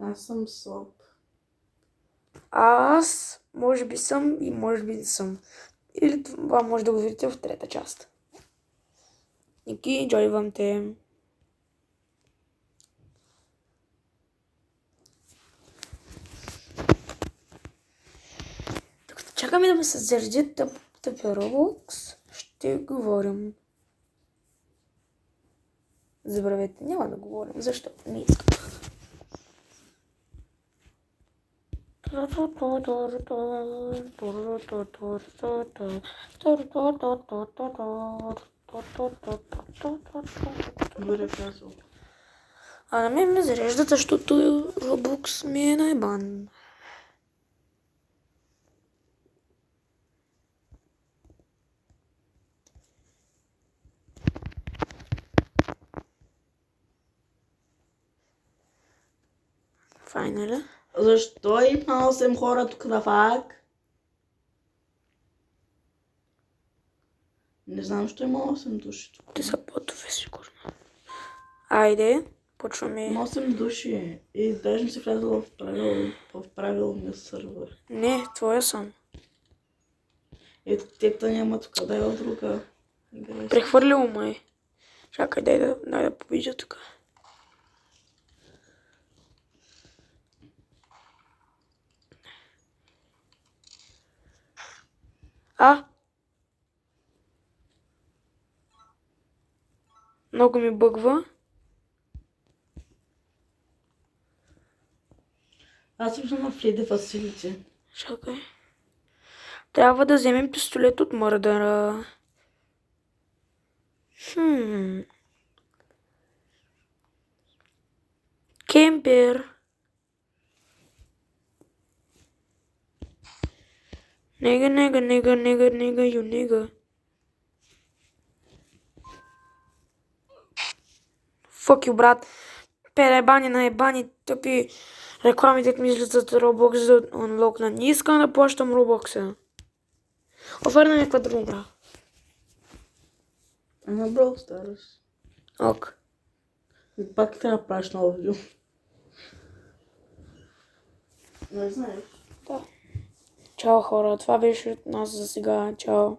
Аз съм слаб. Аз може би съм и може би не съм. Или това може да го видите в трета част. Ники, джойвам те. Докато чакаме да ме се зареди тъпия Roblox, ще говорим. Забравете, няма да говорим, защото не искам. Добре казал. А на мен ме зареждат, защото Roblox ми е най-бан. Файнали. Защо има 8 хора тук на ФАК? Не знам, защо има 8 души тук. Те са ботове, сигурно. Айде, почваме. Има 8 души и даже не си влязъл в правилния сървър. Не, твоя съм. Ето текта няма тук, дай от друга. Прехвърлил май. Чакай, дай да побежа тук. Много ми бъгва. Аз съм на Фриде Василите. Чакай. Трябва да вземем пистолет от мърдъра. Кемпер. Нега, ю нега. Fuck you, брат. Перебани на ебани тъпи реклами, дет ми излизат за Roblox за unlockна. Не искам да плащам Roblox-а. Оферна някаква друга игра. На Brawl Stars. Ок. И пак трябва да правиш ново видео. Не знаеш. Да. Чао хора, това беше от нас за сега. Чао.